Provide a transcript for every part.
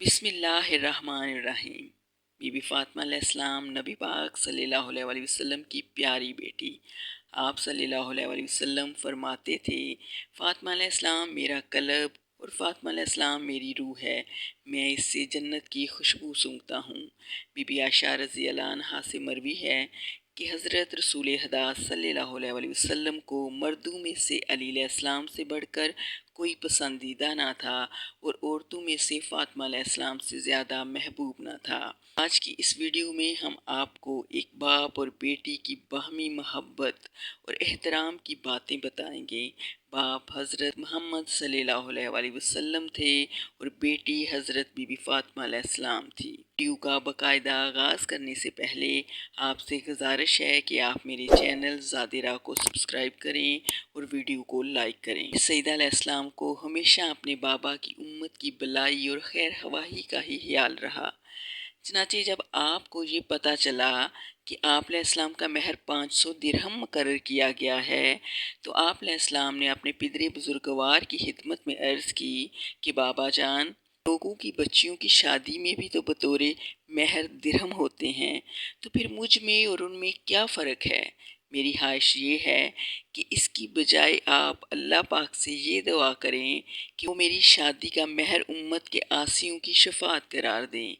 بسم اللہ الرحمن الرحیم۔ بی بی فاطمہ علیہ السلام نبی پاک صلی اللہ علیہ وآلہ وسلم کی پیاری بیٹی۔ آپ صلی اللہ علیہ وآلہ وسلم فرماتے تھے، فاطمہ علیہ السلام میرا قلب اور فاطمہ علیہ السلام میری روح ہے، میں اس سے جنت کی خوشبو سونگھتا ہوں۔ بی بی عائشہ رضی اللہ عنہا سے مروی ہے کہ حضرت رسول خدا صلی اللہ علیہ وآلہ وسلم کو مردوں میں سے علی علیہ السلام سے بڑھ کر کوئی پسندیدہ نہ تھا اور عورتوں میں سے فاطمہ علیہ السلام سے زیادہ محبوب نہ تھا۔ آج کی اس ویڈیو میں ہم آپ کو ایک باپ اور بیٹی کی باہمی محبت اور احترام کی باتیں بتائیں گے۔ باپ حضرت محمد صلی اللہ علیہ وآلہ وسلم تھے اور بیٹی حضرت بی بی فاطمہ علیہ السلام تھی۔ ویڈیو کا باقاعدہ آغاز کرنے سے پہلے آپ سے گزارش ہے کہ آپ میرے چینل زادرہ کو سبسکرائب کریں اور ویڈیو کو لائک کریں۔ سیدہ علیہ السلام کو ہمیشہ اپنے بابا کی امت کی بلائی اور خیر خواہی کا ہی خیال رہا۔ چنانچہ جب آپ کو یہ پتہ چلا کہ آپ علیہ السلام کا مہر 500 درہم مقرر کیا گیا ہے تو آپ علیہ السلام نے اپنے پدر بزرگوار کی خدمت میں عرض کی کہ بابا جان، لوگوں کی بچیوں کی شادی میں بھی تو بطور مہر درہم ہوتے ہیں، تو پھر مجھ میں اور ان میں کیا فرق ہے؟ میری خواہش یہ ہے کہ اس کی بجائے آپ اللہ پاک سے یہ دعا کریں کہ وہ میری شادی کا مہر امت کے عاصیوں کی شفاعت قرار دیں۔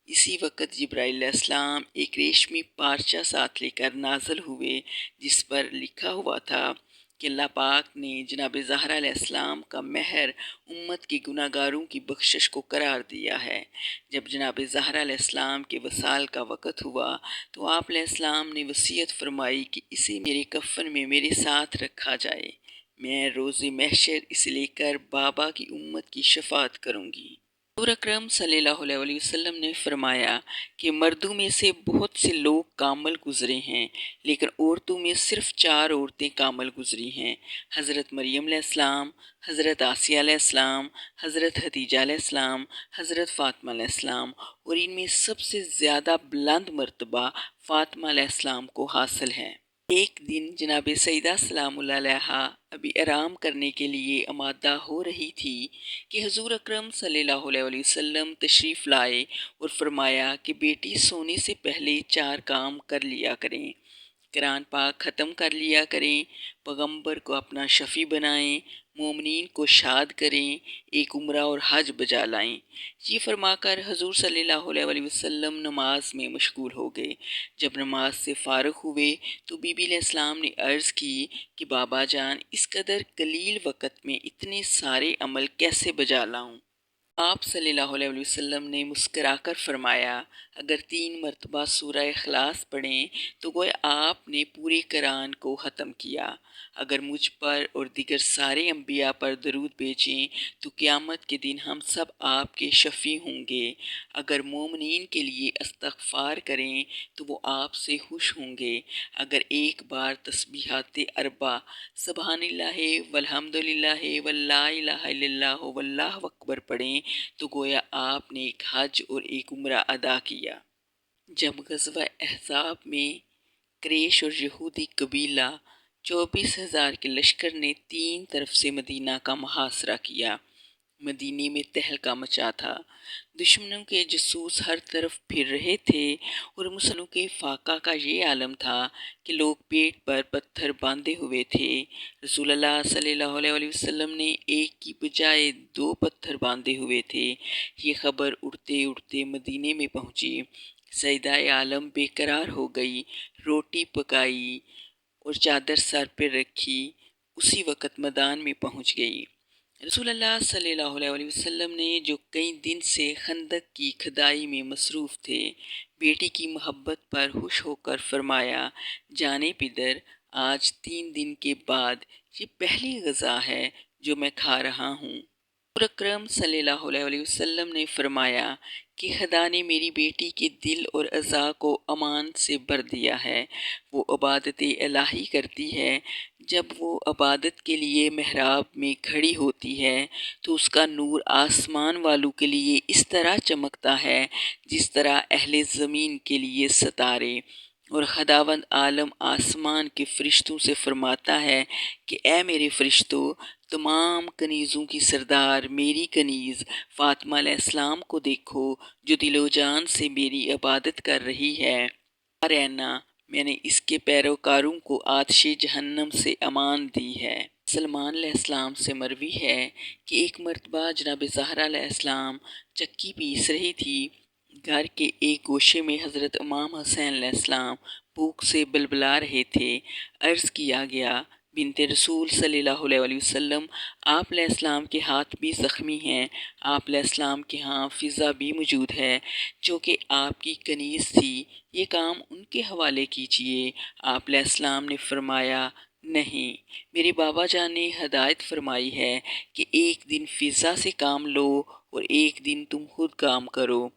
اسی وقت جبرائیل علیہ السلام ایک ریشمی پارچہ ساتھ لے کر نازل ہوئے جس پر لکھا ہوا تھا کہ اللہ پاک نے جناب زہرا علیہ السلام کا مہر امت کے گناہ گاروں کی بخشش کو قرار دیا ہے۔ جب جناب زہرا علیہ السلام کے وصال کا وقت ہوا تو آپ علیہ السلام نے وصیت فرمائی کہ اسے میرے کفن میں میرے ساتھ رکھا جائے، میں روز محشر اسے لے کر بابا کی امت کی شفاعت کروں گی۔ حضور اکرم صلی اللہ علیہ وآلہ وسلم نے فرمایا کہ مردوں میں سے بہت سے لوگ کامل گزرے ہیں لیکن عورتوں میں صرف 4 عورتیں کامل گزری ہیں، حضرت مریم علیہ السلام، حضرت آسیہ علیہ السلام، حضرت خدیجہ علیہ السلام، حضرت فاطمہ علیہ السلام، اور ان میں سب سے زیادہ بلند مرتبہ فاطمہ علیہ السلام کو حاصل ہے۔ ایک دن جناب سیدہ سلام اللہ علیہا ابھی آرام کرنے کے لیے آمادہ ہو رہی تھی کہ حضور اکرم صلی اللہ علیہ وآلہ وسلم تشریف لائے اور فرمایا کہ بیٹی سونے سے پہلے 4 کام کر لیا کریں، قرآن پاک ختم کر لیا کریں، پیغمبر کو اپنا شفیع بنائیں، مومنین کو شاد کریں، ایک عمرہ اور حج بجا لائیں۔ یہ فرما کر حضور صلی اللہ علیہ وآلہ وسلم نماز میں مشغول ہو گئے۔ جب نماز سے فارغ ہوئے تو بی بی علیہ السلام نے عرض کی کہ بابا جان، اس قدر قلیل وقت میں اتنے سارے عمل کیسے بجا لاؤں؟ آپ صلی اللہ علیہ وآلہ وسلم نے مسکرا کر فرمایا، اگر 3 مرتبہ سورہ اخلاص پڑھیں تو گویا آپ نے پورے قرآن کو ختم کیا۔ اگر مجھ پر اور دیگر سارے انبیاء پر درود بھیجیں تو قیامت کے دن ہم سب آپ کے شفیع ہوں گے۔ اگر مومنین کے لیے استغفار کریں تو وہ آپ سے خوش ہوں گے۔ اگر ایک بار تسبیحات 4 سبحان اللہ والحمدللہ واللا الہ الا اللہ واللہ اکبر پڑھیں تو گویا آپ نے ایک حج اور ایک عمرہ ادا کیا۔ جب غزوہ احزاب میں قریش اور یہودی قبیلہ 24,000 کے لشکر نے 3 طرف سے مدینہ کا محاصرہ کیا، مدینے میں تہلکہ مچا تھا، دشمنوں کے جاسوس ہر طرف پھر رہے تھے اور مسلمانوں کے فاقہ کا یہ عالم تھا کہ لوگ پیٹ پر پتھر باندھے ہوئے تھے۔ رسول اللہ صلی اللہ علیہ وآلہ وسلم نے ایک کی بجائے 2 پتھر باندھے ہوئے تھے۔ یہ خبر اڑتے اڑتے مدینے میں پہنچی، سیدہ عالم بے قرار ہو گئی، روٹی پکائی اور چادر سر پر رکھی، اسی وقت میدان میں پہنچ گئی۔ رسول اللہ صلی اللہ علیہ وآلہ وسلم نے جو کئی دن سے خندق کی کھدائی میں مصروف تھے، بیٹی کی محبت پر خوش ہو کر فرمایا، جانے پدر، آج 3 دن کے بعد یہ پہلی غذا ہے جو میں کھا رہا ہوں۔ حضور اکرم صلی اللہ علیہ وآلہ وسلم نے فرمایا کہ خدا نے میری بیٹی کے دل اور اعضاء کو امان سے بھر دیا ہے، وہ عبادت الہی کرتی ہے۔ جب وہ عبادت کے لیے محراب میں کھڑی ہوتی ہے تو اس کا نور آسمان والوں کے لیے اس طرح چمکتا ہے جس طرح اہل زمین کے لیے ستارے۔ اور خداوند عالم آسمان کے فرشتوں سے فرماتا ہے کہ اے میرے فرشتوں، تمام کنیزوں کی سردار میری کنیز فاطمہ علیہ السلام کو دیکھو، جو دل و جان سے میری عبادت کر رہی ہے۔ رہنا، میں نے اس کے پیروکاروں کو آتش جہنم سے امان دی ہے۔ سلمان علیہ السلام سے مروی ہے کہ ایک مرتبہ جناب زہرا علیہ السلام چکی پیس رہی تھی۔ گھر کے ایک گوشے میں حضرت امام حسین علیہ السلام بھوک سے بلبلا رہے تھے۔ عرض کیا گیا، بنت رسول صلی اللہ علیہ وسلم، آپ علیہ السلام کے ہاتھ بھی زخمی ہیں۔ آپ علیہ السلام کے ہاں فضہ بھی موجود ہے، جو کہ آپ کی کنیز تھی، یہ کام ان کے حوالے کیجئے۔ آپ علیہ السلام نے فرمایا، نہیں، میرے بابا جان نے ہدایت فرمائی ہے کہ ایک دن فضہ سے کام لو اور ایک دن تم خود کام کرو۔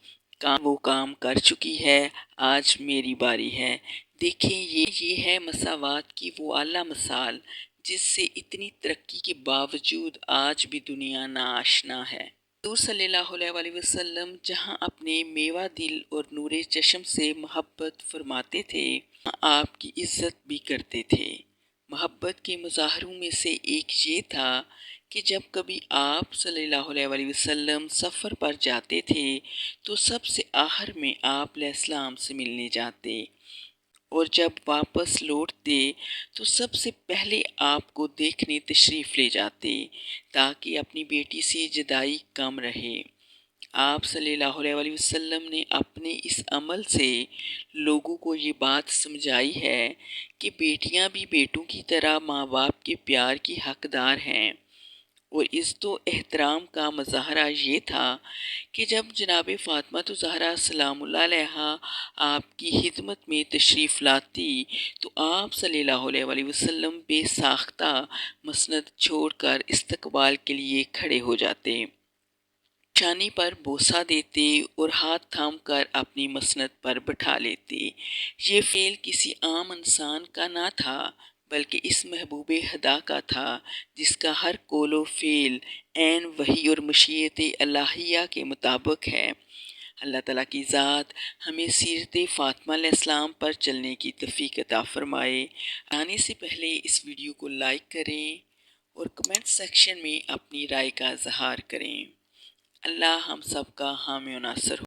وہ کام کر چکی ہے، آج میری باری ہے۔ دیکھیں، یہ ہے مساوات کی وہ اعلیٰ مثال جس سے اتنی ترقی کے باوجود آج بھی دنیا ناآشنا ہے۔ حضور صلی اللہ علیہ وسلم جہاں اپنے میوہ دل اور نور چشم سے محبت فرماتے تھے، وہاں آپ کی عزت بھی کرتے تھے۔ محبت کے مظاہروں میں سے ایک یہ تھا کہ جب کبھی آپ صلی اللہ علیہ وسلم سفر پر جاتے تھے تو سب سے آخر میں آپ علیہ السلام سے ملنے جاتے، اور جب واپس لوٹتے تو سب سے پہلے آپ کو دیکھنے تشریف لے جاتے تاکہ اپنی بیٹی سے جدائی کم رہے۔ آپ صلی اللہ علیہ وسلم نے اپنے اس عمل سے لوگوں کو یہ بات سمجھائی ہے کہ بیٹیاں بھی بیٹوں کی طرح ماں باپ کے پیار کی حقدار ہیں، اور عزت و احترام کا مظاہرہ یہ تھا کہ جب جناب فاطمہ زہرا سلام اللہ علیہا آپ کی خدمت میں تشریف لاتی تو آپ صلی اللہ علیہ وسلم بے ساختہ مسند چھوڑ کر استقبال کے لیے کھڑے ہو جاتے، شانی پر بوسہ دیتے اور ہاتھ تھام کر اپنی مسند پر بٹھا لیتے۔ یہ فعل کسی عام انسان کا نہ تھا، بلکہ اس محبوب خدا کا تھا جس کا ہر قول و فعل عین وحی اور مشیت الہیہ کے مطابق ہے۔ اللہ تعالیٰ کی ذات ہمیں سیرت فاطمہ علیہ السلام پر چلنے کی توفیق عطا فرمائے۔ آنے سے پہلے اس ویڈیو کو لائک کریں اور کمنٹ سیکشن میں اپنی رائے کا اظہار کریں۔ اللہ ہم سب کا حامی و ناصر ہو۔